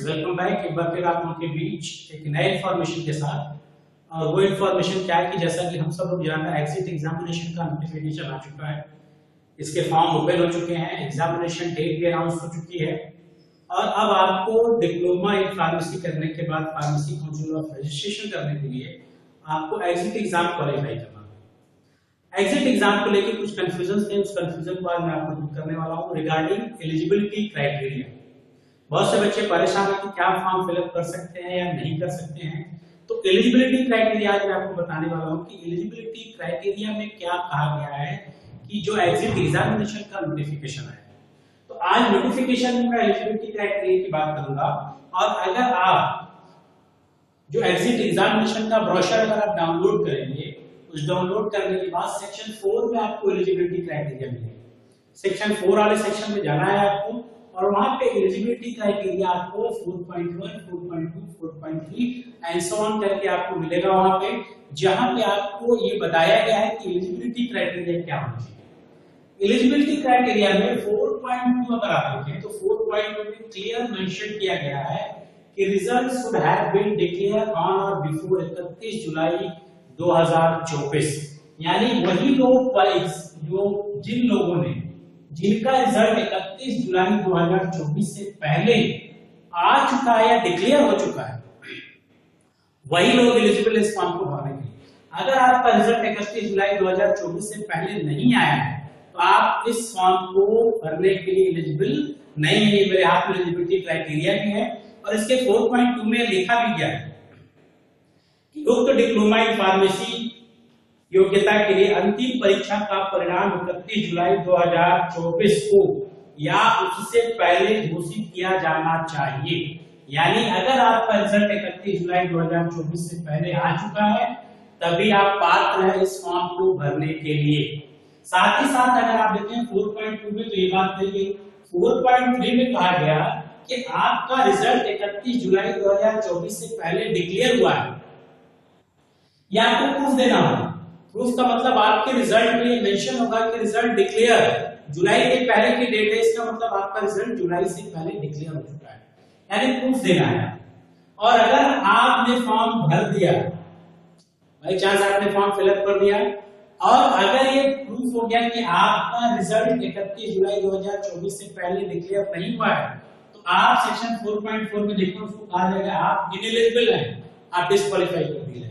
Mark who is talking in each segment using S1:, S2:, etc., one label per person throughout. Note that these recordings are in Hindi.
S1: Welcome back. एक बार फिर आप लोगों के बीच एक नए इंफॉर्मेशन के साथ। और वो इंफॉर्मेशन क्या है कि जैसा कि हम सब लोग जानते हैं, एग्जिट एग्जामिनेशन का नोटिफिकेशन आ चुका है, इसके फॉर्म ओपन हो चुके हैं, एग्जामिनेशन डेट भी अनाउंस हो चुकी है और अब आपको डिप्लोमा इन फार्मेसी करने के बाद फार्मेसी काउंसिल ऑफ रजिस्ट्रेशन करने के लिए आपको एग्जिट एग्जाम क्वालिफाई करना है। एग्जिट एग्जाम को लेकर कुछ कंफ्यूजन थे, उस कंफ्यूजन को आज मैं आपको दूर करने वाला हूँ रिगार्डिंग एलिजिबिलिटी क्राइटेरिया। बहुत से बच्चे परेशान हैं कि क्या फॉर्म फिलअप कर सकते हैं या नहीं कर सकते हैं। तो एलिजिबिलिटी क्राइटेरिया आज मैं आपको बताने वाला हूं कि एलिजिबिलिटी क्राइटेरिया में क्या कहा गया है कि जो एग्जिट एग्जामिनेशन का नोटिफिकेशन है। तो आज नोटिफिकेशन में मैं एलिजिबिलिटी क्राइटेरिया की बात करूंगा और अगर आप जो एग्जिट एग्जामिनेशन का ब्रोशर अगर आप डाउनलोड करेंगे, उस डाउनलोड करने के बाद सेक्शन 4 में आपको एलिजिबिलिटी क्राइटेरिया मिलेगा। सेक्शन 4 वाले सेक्शन में जाना है आपको और वहां पे एलिजिबिलिटी क्राइटेरिया आपको 4.1, 4.2, 4.3 एंड सो ऑन करके आपको मिलेगा वहां पे, जहां पे आपको ये बताया गया है कि एलिजिबिलिटी क्राइटेरिया क्या होना चाहिए। एलिजिबिलिटी क्राइटेरिया में 4.2 अगर आप देखें तो 4.2 में क्लियर मेंशन किया गया है कि result should have been declare on or before 31 July 2024। यानी वही लोग जो जिन लोगों ने जिनका रिजल्ट 31 जुलाई 2024 से पहले आ चुका है या डिक्लेयर हो चुका है, वही लोग एलिजिबल इस फॉर्म को भरने के लिए। अगर आपका रिजल्ट 31 जुलाई 2024 से पहले नहीं आया है तो आप इस फॉर्म को भरने के लिए एलिजिबल नहीं है। मेरे हाथ में एलिजिबिलिटी क्राइटेरिया भी है और इसके 4.2 में लिखा भी गया है कि उक्त डिप्लोमा इन फार्मेसी योग्यता के लिए अंतिम परीक्षा का परिणाम 31 जुलाई 2024 को या उससे पहले घोषित किया जाना चाहिए। यानी अगर आपका रिजल्ट 31 जुलाई 2024 से पहले आ चुका है तभी आप पात्र हैं इस फॉर्म को भरने के लिए। साथ ही साथ अगर आप देखें 4.2 में तो ये बात देखिए, 4.3 में कहा गया कि आपका रिजल्ट 31 जुलाई 2024 से पहले डिक्लेयर हुआ है या आपको प्रूफ देना होगा। प्रूफ का मतलब आपके रिजल्ट में मेंशन होगा कि रिजल्ट डिक्लेयर जुलाई के पहले की डेट है, इसका मतलब आपका रिजल्ट जुलाई से पहले डिक्लेयर हो चुका है, यानी प्रूफ देना है। और अगर आपने फॉर्म भर दिया, बाई चांस आपने फॉर्म फिलअप कर दिया और अगर ये प्रूफ हो गया कि आपका रिजल्ट 31 जुलाई 2024 से पहले डिक्लेयर नहीं हुआ है तो आप सेक्शन 4.4 में देखो उसको कहा जाएगा आप इनएलिजिबल हैं, आप डिस्क्वालीफाई कर दिए।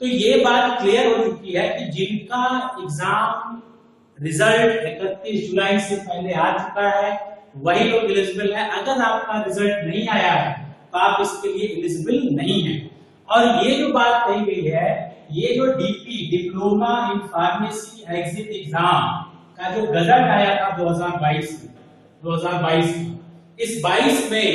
S1: तो ये बात क्लियर हो चुकी है कि जिनका एग्जाम रिजल्ट 31 जुलाई से पहले आ चुका है वही लोग एलिजिबल है। अगर आपका रिजल्ट नहीं आया है तो आप इसके लिए एलिजिबल नहीं है। और ये जो बात कही गई है, ये जो DP diploma in pharmacy exit exam का जो गजट आया था 2022 में, इस 22 में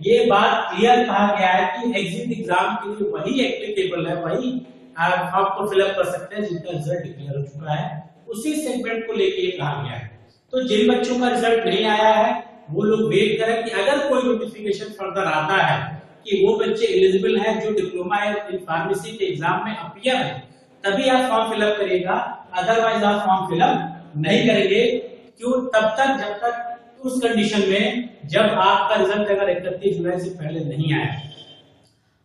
S1: ये बात क्लियर कहा गया है कि एग्जिट एग्जाम के लिए वही एप्लीकेबल है, वही आप को फिलअप कर सकते हैं जिनका रिजल्ट डिक्लेयर हो चुका है। उसी सेगमेंट को लेके कहा गया है। तो जिन बच्चों का रिजल्ट नहीं आया है वो लोग वेट करें कि अगर कोई नोटिफिकेशन फर्दर आता है कि वो बच्चे एलिजिबल हैं जो डिप्लोमा इन फार्मेसी के एग्जाम में अपीयर है, तभी आप फॉर्म फिलअप करिएगा। अदरवाइज आप फॉर्म फिलअप नहीं करेंगे। क्यों? तब तक जब तक उस कंडीशन में जब आपका रिजल्ट अगर 31 जुलाई से पहले नहीं आया।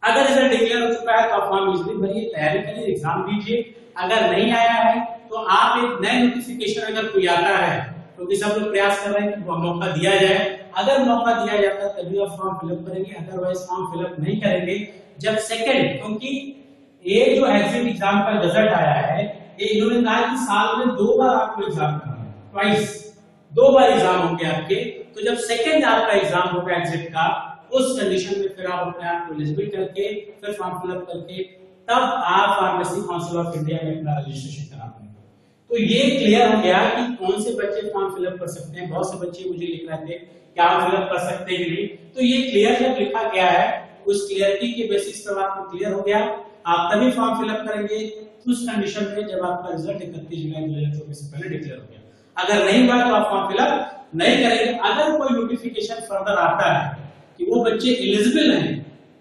S1: अगर रिजल्ट डिक्लेयर हो चुका है तो आप फॉर्म इजीली भरिए, तैयारी करिए, एग्जाम दीजिए। अगर नहीं आया है तो आप एक नए नोटिफिकेशन अगर कोई आता है, क्योंकि सब लोग प्रयास कर रहे हैं कि मौका दिया जाए, अगर मौका दिया जाता है तभी आप फॉर्म फिलअप करेंगे, अदरवाइज फॉर्म फिलअप नहीं करेंगे। जब सेकंड, क्योंकि ये जो एग्जिट एग्जाम का रिजल्ट आया है, ये इन्होंने कहा कि साल में 2 बार आपको एग्जाम करना है, ट्वाइस, 2 बार एग्जाम होंगे आपके। तो जब सेकंड आपका एग्जाम होगा एग्जिट का, उस कंडीशन में फिर आप अपने आप को एलिजिबल करके फिर फॉर्म फिलअप करके तब आप फार्मेसी काउंसिल ऑफ इंडिया में अपना रजिस्ट्रेशन करा पाएंगे। तो ये क्लियर हो गया कि कौन से बच्चे फॉर्म फिलअप कर सकते हैं। बहुत से बच्चे मुझे लिख रहे थे कि आप फिलअप कर सकते हैं कि नहीं, तो ये क्लियर जब लिखा गया है उस क्लियरिटी के बेसिस पर आपको क्लियर हो गया, आप तभी फॉर्म फिलअप करेंगे उस कंडीशन में जब आपका रिजल्ट 31 जुलाई 2024 से पहले डिक्लेयर हो गया। अगर नहीं हुआ तो आप फॉर्म फिलअप नहीं करेंगे। अगर कोई नोटिफिकेशन फर्दर आता है कि वो बच्चे एलिजिबल हैं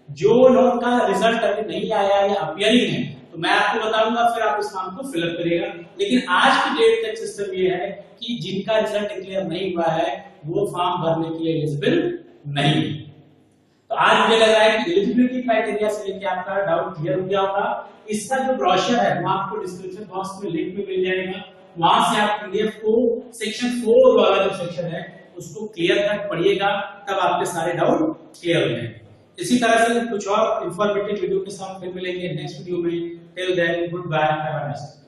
S1: जो लोगों का रिजल्ट अभी नहीं आया या अपीयरिंग है, तो मैं आपको बताऊंगा, फिर आप इस फॉर्म को फिलअप करिएगा। लेकिन आज की डेट तक सिस्टम ये है कि जिनका रिजल्ट डिक्लेयर नहीं हुआ है वो फॉर्म भरने के लिए एलिजिबल नहीं है। तो आज मुझे लग रहा है कि एलिजिबिलिटी क्राइटेरिया से लेके आपका डाउट क्लियर हो गया होगा। इसका जो ब्रोशर है वो आपको डिस्क्रिप्शन बॉक्स में लिंक में मिल जाएगा, वहां से आप पीडीएफ को सेक्शन 4 वाला जो सेक्शन है उसको क्लियर तक पढ़िएगा, तब आपके सारे डाउट क्लियर हो जाएंगे। इसी तरह से कुछ और इंफॉर्मेटिव वीडियो के साथ फिर मिलेंगे नेक्स्ट वीडियो में। Till then goodbye, have a nice day.